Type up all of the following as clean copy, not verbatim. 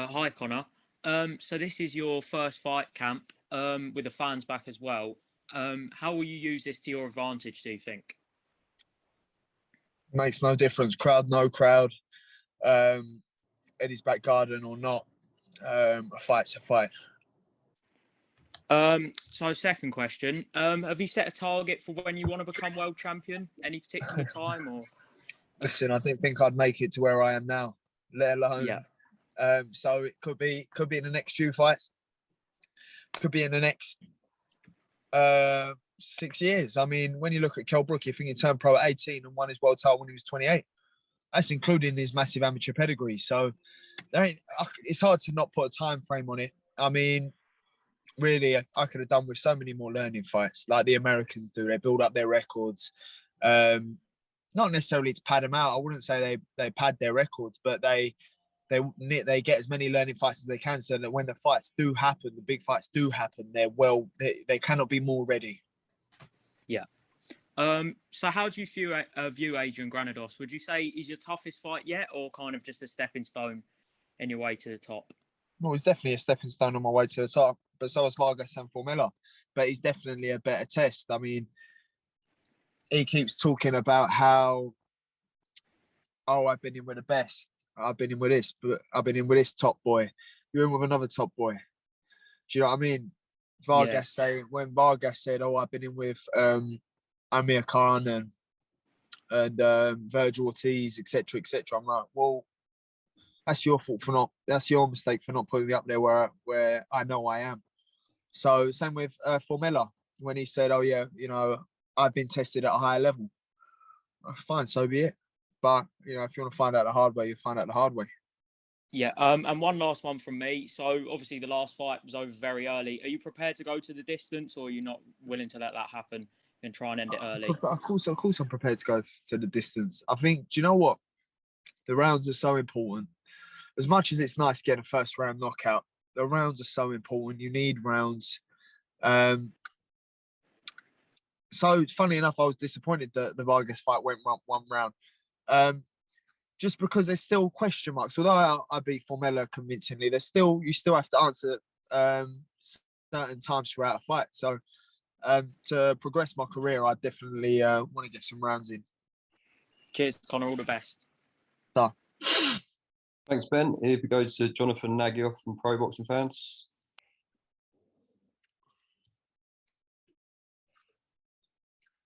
Hi, Conor. So this is your first fight camp with the fans back as well. How will you use this to your advantage, do you think? Makes no difference. Crowd, no crowd. Eddie's back garden or not. A fight's a fight. So second question, have you set a target for when you want to become world champion? Any particular time or? Listen, I didn't think I'd make it to where I am now, let alone. Yeah. So it could be in the next few fights. Could be in the next 6 years. I mean, when you look at Kell Brook, you think he turned pro at 18 and won his world title when he was 28. That's including his massive amateur pedigree. So it's hard to not put a time frame on it. I mean, really, I could have done with so many more learning fights like the Americans do. They build up their records. Not necessarily to pad them out. I wouldn't say they pad their records, but they get as many learning fights as they can, so that when the fights do happen, the big fights do happen, they cannot be more ready. Yeah. So how do you view Adrian Granados? Would you say he's your toughest fight yet, or kind of just a stepping stone in your way to the top? Well, he's definitely a stepping stone on my way to the top, but so is Vargas and Formella. But he's definitely a better test. I mean, he keeps talking about how, I've been in with the best. I've been in with this, but I've been in with this top boy. You're in with another top boy. Do you know what I mean? Vargas said, I've been in with Amir Khan and Virgil Ortiz, etc., etc. I'm like, well, that's your fault that's your mistake for not putting me up there where I know I am. So same with Formella, when he said, I've been tested at a higher level. Fine, so be it. But, if you want to find out the hard way, you find out the hard way. Yeah, and one last one from me. So obviously the last fight was over very early. Are you prepared to go to the distance, or are you not willing to let that happen and try and end it early? Of course I'm prepared to go to the distance. I think, do you know what? The rounds are so important. As much as it's nice getting a first round knockout, the rounds are so important. You need rounds. So funny enough, I was disappointed that the Vargas fight went one round. Just because there's still question marks. Although I beat Formella convincingly, you still have to answer certain times throughout a fight. So to progress my career, I definitely want to get some rounds in. Cheers, Conor. All the best. So. Thanks, Ben. Here we go to Jonathan Nagyoff from Pro Boxing Fans.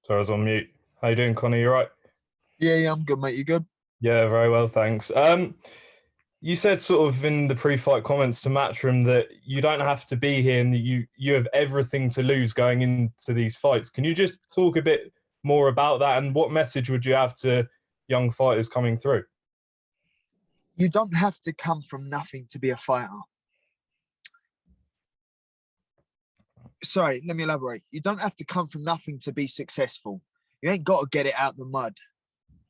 Sorry, I was on mute. How you doing, Conor? You all right? Yeah, I'm good, mate. You good? Yeah, very well, thanks. You said sort of in the pre-fight comments to Matchroom that you don't have to be here and that you have everything to lose going into these fights. Can you just talk a bit more about that, and what message would you have to young fighters coming through? You don't have to come from nothing to be a fighter. Sorry, let me elaborate. You don't have to come from nothing to be successful. You ain't got to get it out the mud.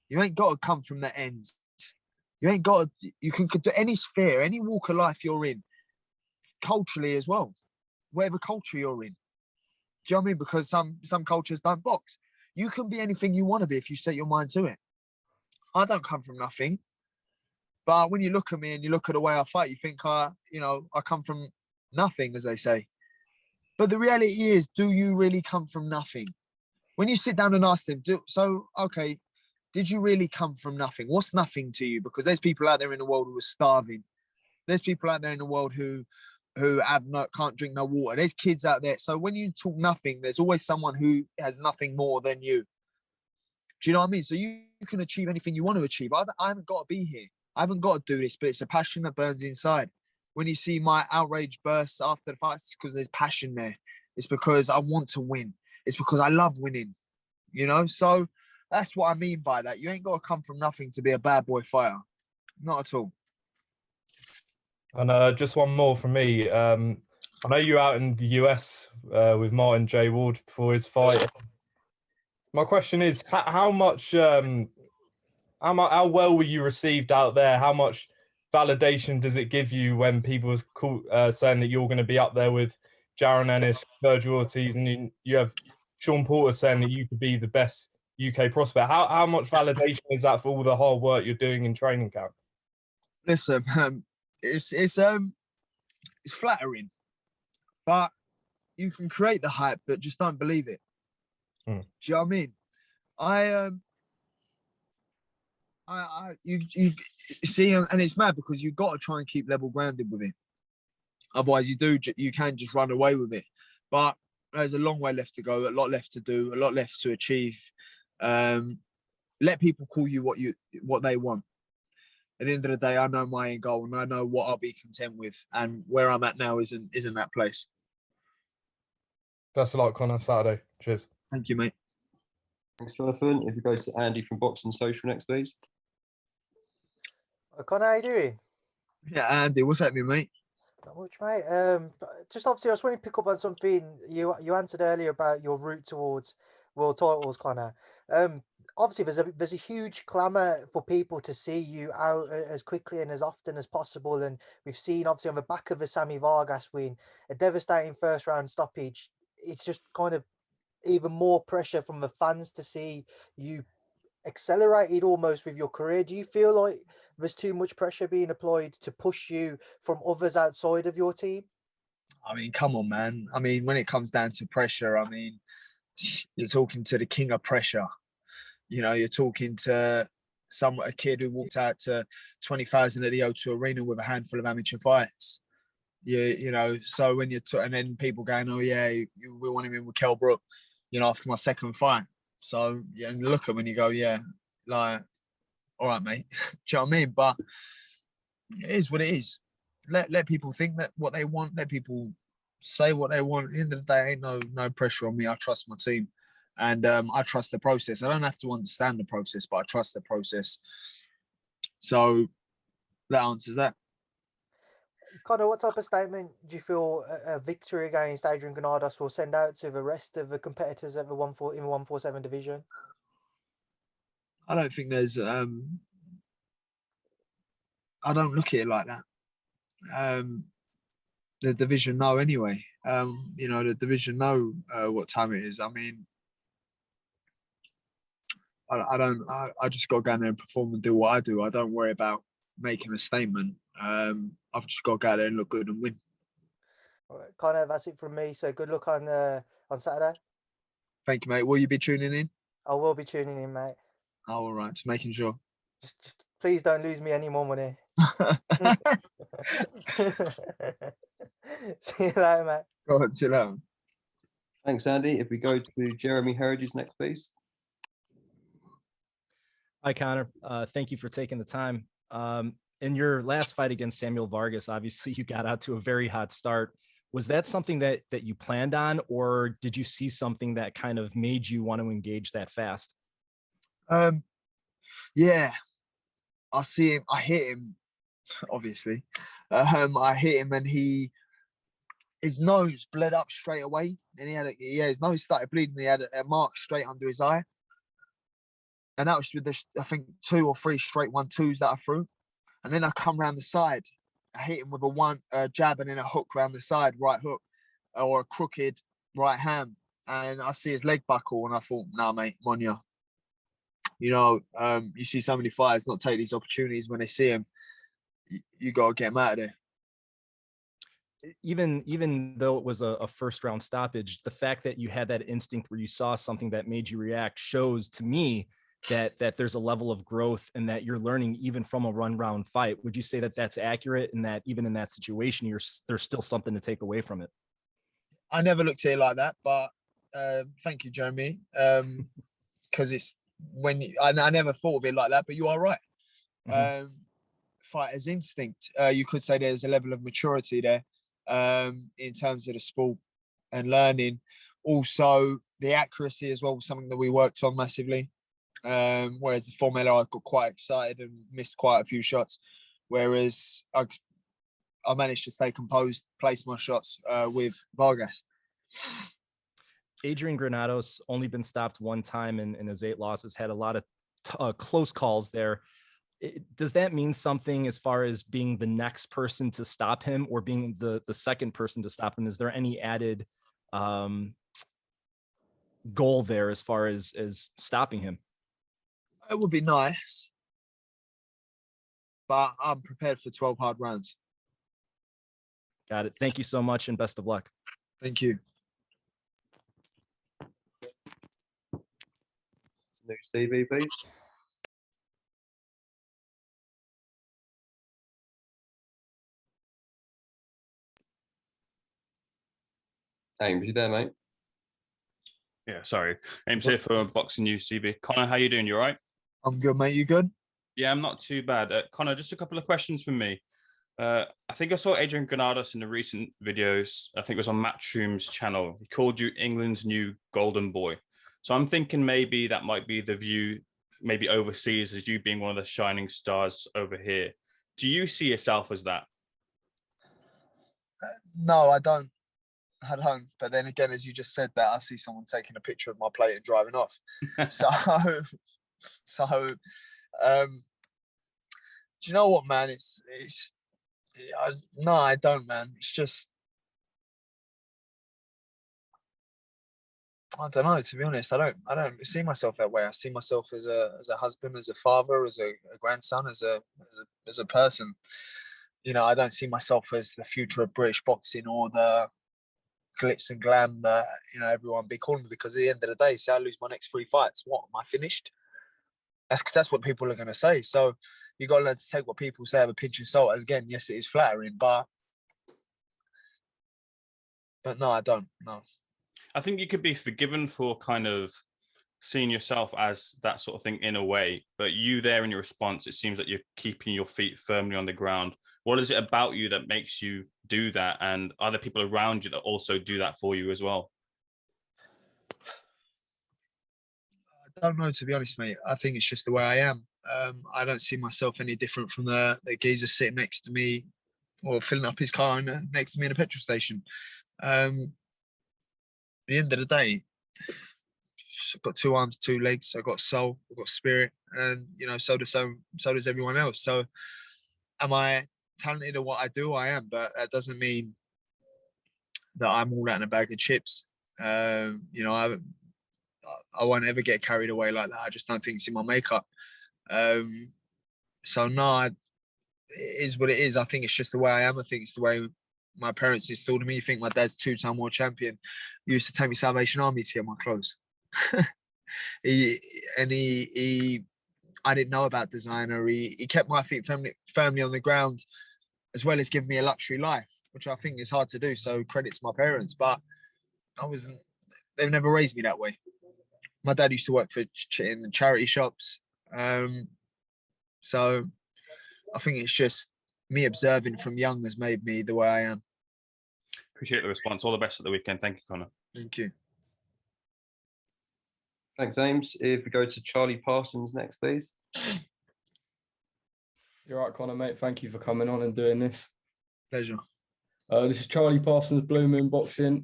You ain't got to come from the ends. You can do any sphere, any walk of life you're in, culturally as well, whatever culture you're in. Do you know what I mean? Because some cultures don't box. You can be anything you want to be if you set your mind to it. I don't come from nothing. But when you look at me and you look at the way I fight, you think I come from nothing, as they say. But the reality is, do you really come from nothing? When you sit down and ask them, did you really come from nothing? What's nothing to you? Because there's people out there in the world who are starving. There's people out there in the world who can't drink no water. There's kids out there. So when you talk nothing, there's always someone who has nothing more than you. Do you know what I mean? So you can achieve anything you want to achieve. I haven't got to be here. I haven't got to do this, but it's a passion that burns inside. When you see my outrage bursts after the fight, it's because there's passion there. It's because I want to win. It's because I love winning, So that's what I mean by that. You ain't got to come from nothing to be a bad boy fighter. Not at all. And just one more from me. I know you're out in the US with Martin J. Ward before his fight. My question is, how well were you received out there? How much validation does it give you when people are saying that you're going to be up there with Jaron Ennis, Virgil Ortiz, and you have Sean Porter saying that you could be the best UK prospect. How much validation is that for all the hard work you're doing in training camp? Listen, it's flattering, but you can create the hype, but just don't believe it. Do you know what I mean? You see, and it's mad because you've got to try and keep level grounded with it. Otherwise, you can just run away with it. But there's a long way left to go, a lot left to do, a lot left to achieve. Let people call you what they want. At the end of the day, I know my end goal and I know what I'll be content with, and where I'm at now isn't that place. Best of luck, Conor, Saturday. Cheers. Thank you, mate. Thanks, Jonathan. If we go to Andy from Boxing Social next, please. Conor, how you doing? Yeah, Andy, what's happening, mate? Not much, mate. Just obviously, I was wanting to pick up on something you answered earlier about your route towards world titles, Conor. Obviously, there's a huge clamour for people to see you out as quickly and as often as possible, and we've seen obviously on the back of the Sammy Vargas win, a devastating first round stoppage. It's just kind of even more pressure from the fans to see you accelerated almost with your career. Do you feel like there's too much pressure being applied to push you from others outside of your team? I mean, come on, man. I mean, when it comes down to pressure, I mean, you're talking to the king of pressure. You know, you're talking to a kid who walked out to 20,000 at the O2 Arena with a handful of amateur fights. You know, so when and then people going, oh yeah, we want him in with Kell Brook, you know, after my second fight. So yeah, and look at when you go, yeah, like, all right, mate. Do you know what I mean? But it is what it is. Let people think that what they want. Let people say what they want. At the end of the day, ain't no pressure on me. I trust my team, and I trust the process. I don't have to understand the process, but I trust the process. So that answers that. Conor, what type of statement do you feel a victory against Adrian Granados will send out to the rest of the competitors at the 147 division? I don't think there's. I don't look at it like that. The division know anyway. You know, the division know what time it is. I mean, I just got to go in there and perform and do what I do. I don't worry about making a statement. I've just got to go out there and look good and win. All right, Conor, that's it from me. So good luck on Saturday. Thank you, mate. Will you be tuning in? I will be tuning in, mate. Oh, all right. Just making sure. Just please don't lose me any more money. See you later, mate. Go on, sit down. Thanks, Andy. If we go to Jeremy Herridges next, please. Hi, Conor. Thank you for taking the time. In your last fight against Samuel Vargas, obviously you got out to a very hot start. Was that something that you planned on, or did you see something that kind of made you want to engage that fast? Yeah, I see him. I hit him, obviously. I hit him, and his nose bled up straight away, and his nose started bleeding. He had a mark straight under his eye, and that was with I think 2 or 3 straight 1-2s that I threw. And then I come round the side. I hit him with a jab and then a hook round the side, right hook, or a crooked right hand. And I see his leg buckle, and I thought, nah, mate, I'm on you. You know, you see so many fighters not take these opportunities when they see them. You got to get them out of there. Even though it was a first round stoppage, the fact that you had that instinct where you saw something that made you react shows to me that there's a level of growth and that you're learning even from a run round fight. Would you say that that's accurate, and that even in that situation, there's still something to take away from it? I never looked at it like that, but thank you, Jeremy. Because it's I never thought of it like that, but you are right. Mm-hmm. Fighter's instinct. You could say there's a level of maturity there in terms of the sport and learning. Also, the accuracy as well was something that we worked on massively. Whereas the formula, I got quite excited and missed quite a few shots. Whereas I managed to stay composed, place my shots with Vargas. Adrian Granados only been stopped one time in his 8 losses, had a lot of close calls there. does that mean something as far as being the next person to stop him or being the second person to stop him? Is there any added goal there as far as stopping him? It would be nice, but I'm prepared for 12 hard rounds. Got it. Thank you so much and best of luck. Thank you. Next TV, please. James, you there, mate? Yeah, sorry. Ames here for Boxing News TV. Conor, how you doing? You all right? I'm good, mate. You good? Yeah, I'm not too bad. Conor, just a couple of questions from me. I think I saw Adrian Granados in the recent videos. I think it was on Matchroom's channel. He called you England's new golden boy. So I'm thinking maybe that might be the view, maybe overseas, as you being one of the shining stars over here. Do you see yourself as that? No, I don't. I don't. But then again, as you just said that, I see someone taking a picture of my plate and driving off. So, do you know what, man? No, I don't, man. It's just, I don't know. To be honest, I don't see myself that way. I see myself as a husband, as a father, as a grandson, as a person. You know, I don't see myself as the future of British boxing or the glitz and glam that, you know, everyone be calling me, because at the end of the day, say I lose my next 3 fights, what, am I finished? That's what people are going to say. So you got to learn to take what people say with a pinch of salt. As again, yes, it is flattering, but no, I don't. No. I think you could be forgiven for kind of seeing yourself as that sort of thing in a way, but you there in your response, it seems that you're keeping your feet firmly on the ground. What is it about you that makes you do that, and other people around you that also do that for you as well? I don't know, to be honest, mate. I think it's just the way I am. I don't see myself any different from the geezer sitting next to me or filling up his car next to me in a petrol station. At the end of the day, I've got 2 arms, 2 legs. I've got soul, I've got spirit, and you know, so does everyone else. So, am I talented at what I do? I am, but that doesn't mean that I'm all out in a bag of chips. You know, I won't ever get carried away like that. I just don't think it's in my makeup. So no, it is what it is. I think it's just the way I am. I think it's the way my parents instilled in me. You think my dad's 2-time world champion. He used to take me Salvation Army to get my clothes. I didn't know about designer. He kept my feet firmly on the ground, as well as giving me a luxury life, which I think is hard to do. So credit to my parents, but they've never raised me that way. My dad used to work for in charity shops. So I think it's just me observing from young has made me the way I am. Appreciate the response. All the best at the weekend. Thank you, Conor. Thank you. Thanks, Ames. If we go to Charlie Parsons next, please. You're right, Conor, mate. Thank you for coming on and doing this. Pleasure. This is Charlie Parsons, Blue Moon Boxing.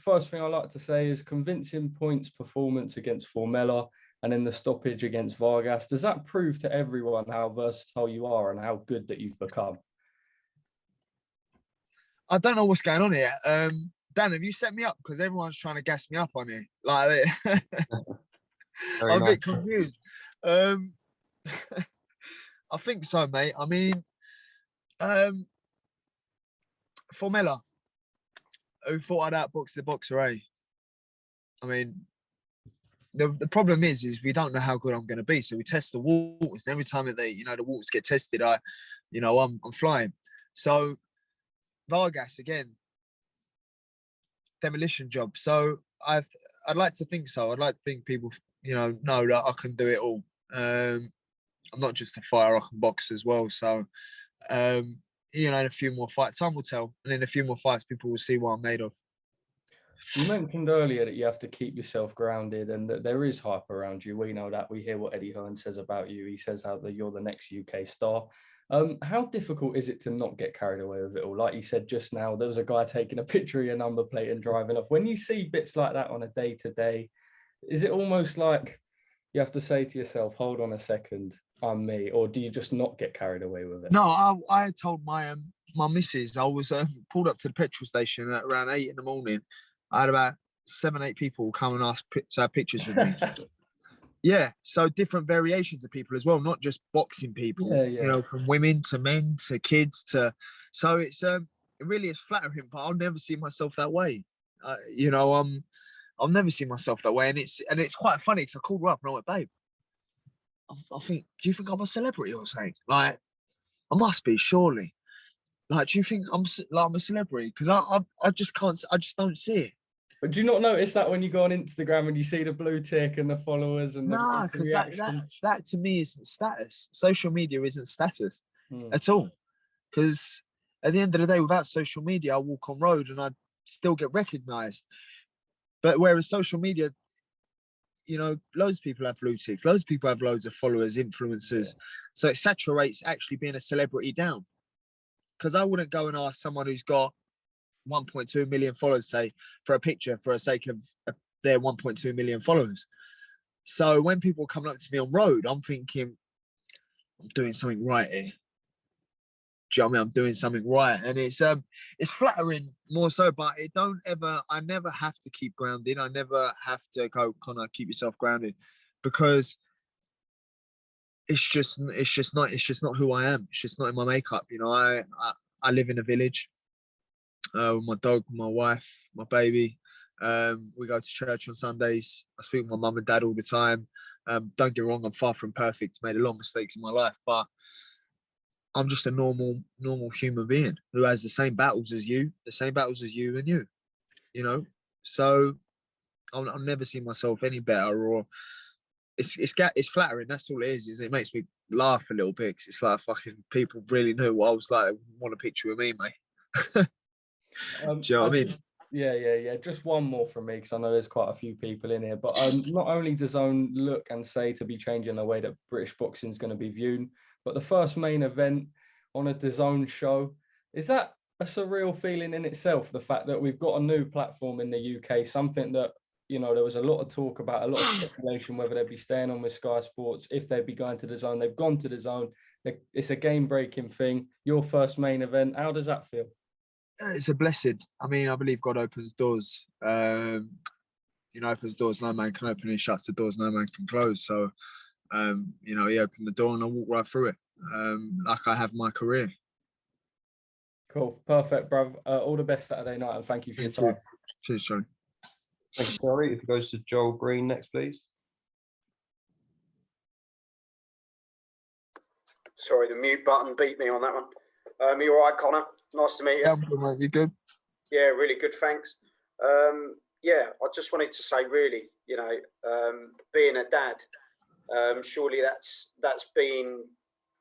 First thing I'd like to say is convincing points performance against Formella and then the stoppage against Vargas. Does that prove to everyone how versatile you are and how good that you've become? I don't know what's going on here. Dan, have you set me up? Because everyone's trying to gas me up on it. Like, I'm a bit confused. I think so, mate. I mean, Formella, who thought I'd outbox the boxer, eh? I mean, the problem is we don't know how good I'm going to be. So we test the waters. And every time that the waters get tested, I'm flying. So Vargas again, demolition job. So I'd like to think so. I'd like to think people, know that I can do it all. I'm not just a fighter, I can box as well. So, in a few more fights, time will tell. And in a few more fights, people will see what I'm made of. You mentioned earlier that you have to keep yourself grounded and that there is hype around you. We know that. We hear what Eddie Hearn says about you. He says how that you're the next UK star. How difficult is it to not get carried away with it all? Like you said just now, there was a guy taking a picture of your number plate and driving off. When you see bits like that on a day-to-day, is it almost like you have to say to yourself, hold on a second, I'm me, or do you just not get carried away with it? No, I had told my my missus, I was pulled up to the petrol station at around 8 in the morning. I had about 7, 8 people come and ask to have pictures with me. Yeah, so different variations of people as well, not just boxing people. Yeah, You know, from women to men to kids to. So it's it really is flattering, but I'll never see myself that way. You know, I'll never see myself that way, and it's quite funny because I called her up and I went, babe, I think, do you think I'm a celebrity or something? Like, I must be, surely. Like, do you think I'm a celebrity? Because I just can't, I just don't see it. But do you not notice that when you go on Instagram and you see the blue tick and the followers and Nah, the because reactions? that to me isn't status. Social media isn't status at all. Because at the end of the day, without social media, I walk on road and I still get recognised. But whereas social media, you know, loads of people have blue ticks, loads of people have loads of followers, influencers. So it saturates actually being a celebrity down. Because I wouldn't go and ask someone who's got 1.2 million followers, say, for a picture for the sake of their 1.2 million followers. So when people come up to me on road, I'm thinking, I'm doing something right here. Do you know what I mean? I'm doing something right. And it's flattering more so, but I never have to keep grounded. I never have to go, Conor, keep yourself grounded, because it's just not who I am. It's just not in my makeup. You know, I live in a village with my dog, my wife, my baby. We go to church on Sundays. I speak with my mum and dad all the time. Don't get me wrong, I'm far from perfect. Made a lot of mistakes in my life, but I'm just a normal human being who has the same battles as you and you. You know, so I'll never see myself any better, or it's flattering. That's all it is it makes me laugh a little bit, 'cause it's like fucking people really knew what I was like. Want a picture with me, mate? Do you know what I mean? Yeah. Just one more from me, because I know there's quite a few people in here. But not only does DAZN look and say to be changing the way that British boxing is going to be viewed, but the first main event on a DAZN show, is that a surreal feeling in itself? The fact that we've got a new platform in the UK, something that, you know, there was a lot of talk about, a lot of speculation whether they'd be staying on with Sky Sports, if they'd be going to DAZN. They've gone to DAZN. It's a game-breaking thing. Your first main event, how does that feel? It's a blessing. I mean, I believe God opens doors. You know, opens doors no man can open, and shuts the doors no man can close. So, you know, he opened the door and I walked right through it, like I have my career. Cool, perfect, bruv. All the best Saturday night, and thank you for your time. Cheers, Johnny. Thank you, Charlie. If it goes to Joel Green next, please. Sorry, the mute button beat me on that one. You all right, Conor? Nice to meet you. Yeah, I'm good, mate. You good? Yeah, really good, thanks. Yeah, I just wanted to say, really, you know, being a dad, surely that's been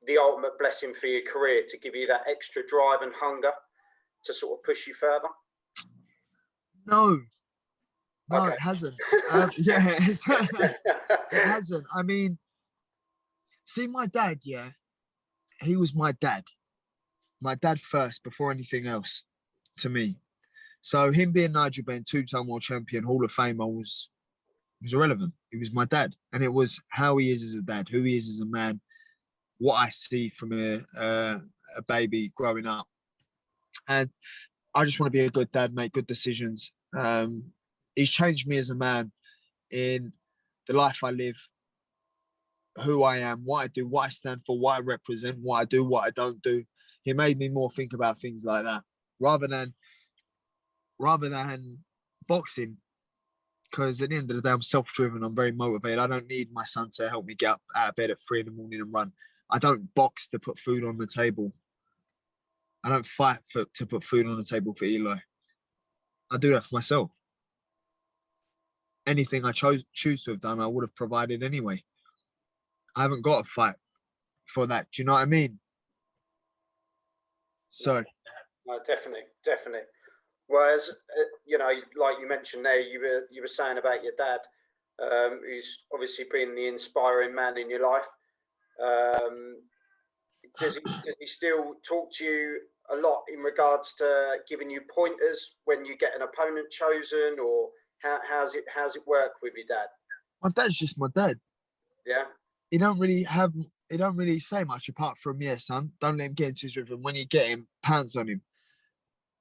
the ultimate blessing for your career, to give you that extra drive and hunger to sort of push you further. No, Okay. It hasn't. Yeah, it hasn't. I mean, see, my dad, yeah, he was my dad first before anything else to me. So him being Nigel Benn, 2-time world champion, Hall of Famer, was irrelevant. He was my dad, and it was how he is as a dad, who he is as a man, what I see from a baby growing up, and I just want to be a good dad, make good decisions. He's changed me as a man in the life I live, who I am, what I do, what I stand for, what I represent, what I do, what I don't do. He made me more think about things like that rather than boxing, because at the end of the day, I'm self-driven. I'm very motivated. I don't need my son to help me get up out of bed at 3 a.m. and run. I don't box to put food on the table. I don't fight to put food on the table for Eli. I do that for myself. Anything I choose to have done, I would have provided anyway. I haven't got to fight for that. Do you know what I mean? So. No, definitely. Whereas, you know, like you mentioned there, you were saying about your dad, who's obviously been the inspiring man in your life. Does he still talk to you a lot in regards to giving you pointers when you get an opponent chosen, or how's it work with your dad? My dad's just my dad. Yeah. He don't really have he don't really say much apart from, yeah, son, don't let him get into his rhythm. When you get him, pounce on him.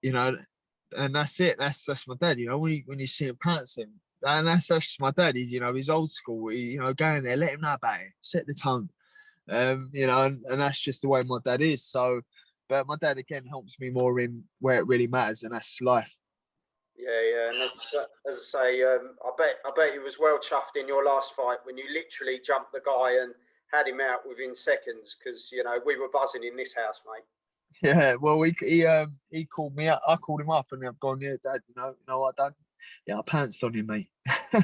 You know, and that's it. That's my dad. You know, when you see him pounce him, and that's just my dad. He's old school. Go in there, let him know about it, set the tone. And that's just the way my dad is. So, but my dad again helps me more in where it really matters, and that's life. Yeah. And as I say, I bet he was well chuffed in your last fight when you literally jumped the guy and had him out within seconds, because we were buzzing in this house, mate. Yeah, well, he called me up. I called him up, and I've gone, yeah, Dad. What I done? Yeah, I pounced on him, mate. No,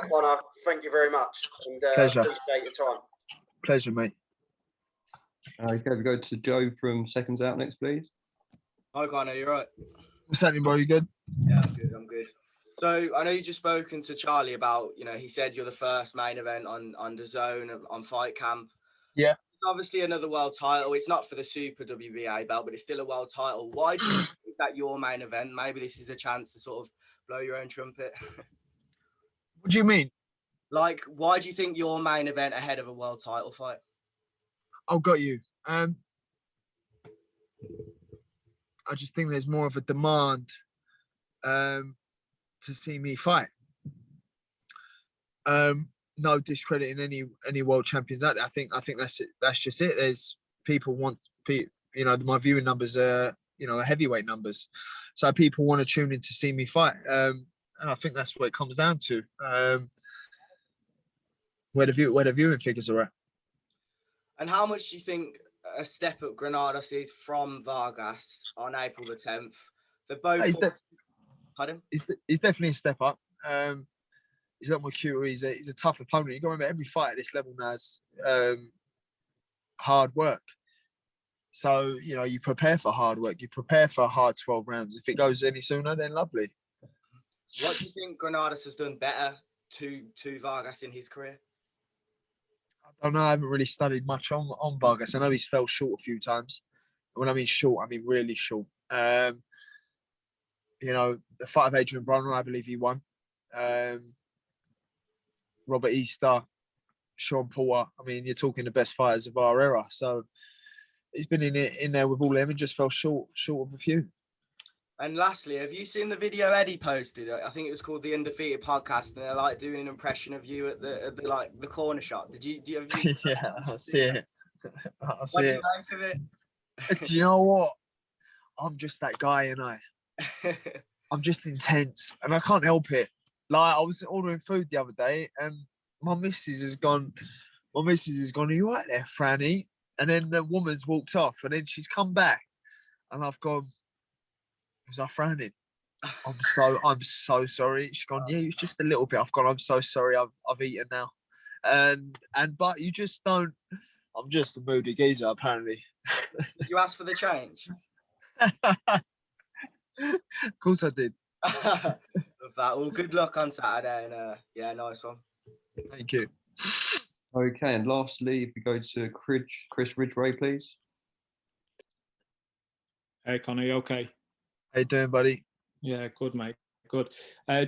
Conor, thank you very much, and Pleasure. appreciate your time. Pleasure, mate. Okay, we go to Joe from Seconds Out next, please. Hi, Conor, you're right. What's happening, bro? You good? Yeah, I'm good. So I know you just spoken to Charlie about, he said you're the first main event on DAZN on Fight Camp. Yeah. It's obviously another world title. It's not for the Super WBA belt, but it's still a world title. Why do you think is that your main event? Maybe this is a chance to sort of blow your own trumpet. What do you mean? Like, why do you think your main event ahead of a world title fight? Oh, got you. I just think there's more of a demand to see me fight. No discrediting any world champions out there. I think that's it. That's just it. There's people want, my viewing numbers are, heavyweight numbers. So people want to tune in to see me fight. And I think that's what it comes down to. Where the viewing figures are at. And how much do you think a step up Granados is from Vargas on April the 10th? They're both. Pardon? He's definitely a step up. He's a lot more cuter. He's a tough opponent. You got to remember, every fight at this level now is hard work. So, you prepare for hard work. You prepare for a hard 12 rounds. If it goes any sooner, then lovely. What do you think Granados has done better to Vargas in his career? I don't know. I haven't really studied much on Vargas. I know he's fell short a few times. When I mean short, I mean really short. The fight of Adrian Granados, I believe he won. Robert Easter, Sean Porter. I mean, you're talking the best fighters of our era. So he's been in there with all them and just fell short of a few. And lastly, have you seen the video Eddie posted? I think it was called the Undefeated Podcast, and they're like doing an impression of you at the corner shop. Have you Yeah, I see it. I see it. What do you make of it? Do you know what? I'm just that guy, and I'm just intense, and I can't help it. Like, I was ordering food the other day, and my missus has gone, are you right there, Franny? And then the woman's walked off, and then she's come back, and I've gone, was I frowning? I'm so sorry. She's gone, yeah, it's just a little bit. I've gone, I'm so sorry. I've eaten now. But you just don't. I'm just a moody geezer, apparently. Did you ask for the change? Of course I did. Love that. Well, good luck on Saturday, and yeah, nice one. Thank you. Okay, and lastly, if we go to Chris Ridgway, please. Hey, Conor, you okay? How you doing, buddy? Yeah, good, mate. Good.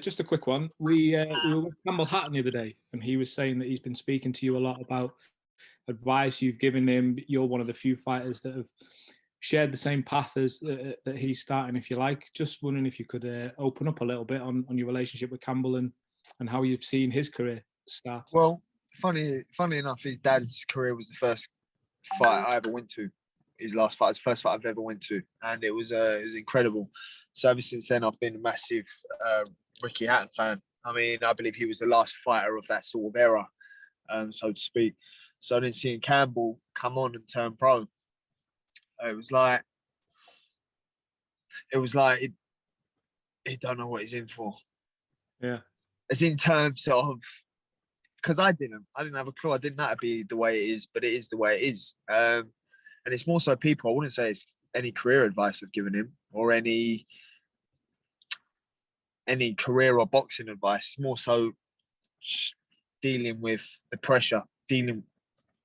Just a quick one. We were with Campbell Hatton the other day, and he was saying that he's been speaking to you a lot about advice you've given him. You're one of the few fighters that have shared the same path as that he's starting, if you like. Just wondering if you could open up a little bit on your relationship with Campbell and how you've seen his career start. Well, funny enough, his dad's career was the first fight I ever went to. His last fight, his first fight I've ever went to, and it was incredible. So ever since then, I've been a massive Ricky Hatton fan. I mean, I believe he was the last fighter of that sort of era, so to speak. So then seeing Campbell come on and turn pro, it was like he don't know what he's in for. Yeah, it's in terms of, because I didn't have a clue. I didn't know it'd be the way it is, but it is the way it is. And it's more so people. I wouldn't say it's any career advice I've given him or any career or boxing advice. It's more so dealing with the pressure, dealing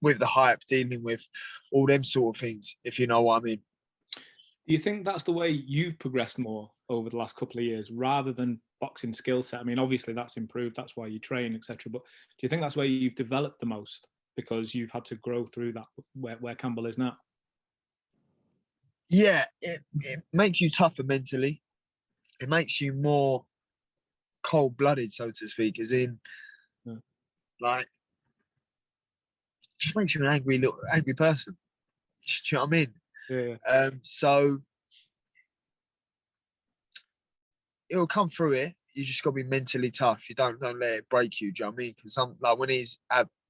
with the hype, dealing with all them sort of things, if you know what I mean. Do you think that's the way you've progressed more over the last couple of years, rather than boxing skill set? I mean, obviously that's improved. That's why you train, etc. But do you think that's where you've developed the most because you've had to grow through that where Campbell is now? Yeah, it makes you tougher mentally. It makes you more cold-blooded, so to speak, as in, like, just makes you an angry person. Do you know what I mean? Yeah. So it'll come through it. You just got to be mentally tough. You don't let it break you. Do you know what I mean? Because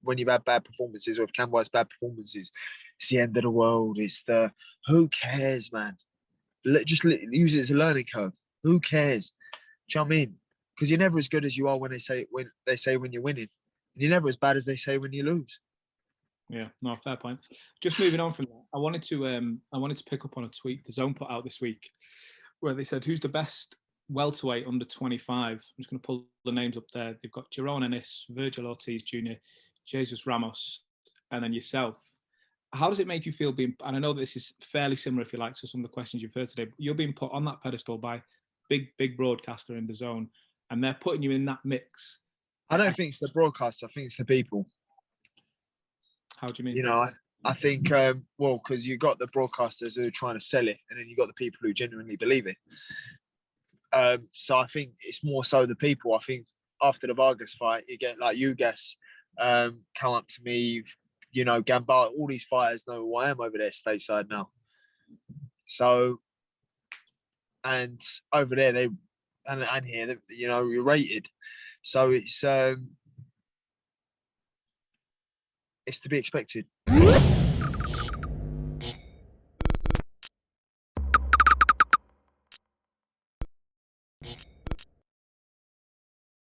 when you've had bad performances, or if Campbell has bad performances, it's the end of the world. It's who cares, man? Just use it as a learning curve. Who cares? Do you know what I mean? Because you're never as good as you are when they say when you're winning, and you're never as bad as they say when you lose. Yeah, no, fair point. Just moving on from that, I wanted to pick up on a tweet the Zone put out this week, where they said, "Who's the best welterweight under 25?" I'm just going to pull the names up there. They've got Jerome Ennis, Virgil Ortiz Jr., Jesus Ramos, and then yourself. How does it make you feel being? And I know this is fairly similar, if you like, to some of the questions you've heard today. But you're being put on that pedestal by big broadcaster in the Zone, and they're putting you in that mix. I don't think it's the broadcaster. I think it's the people. How do you mean? You know, I think because you got the broadcasters who are trying to sell it, and then you got the people who genuinely believe it. So I think it's more so the people. I think after the Vargas fight, you get like Ugas come up to me, you know, Gambart, all these fighters know who I am over there stateside now. So, and over there, and here, you know, you're rated. So it's to be expected.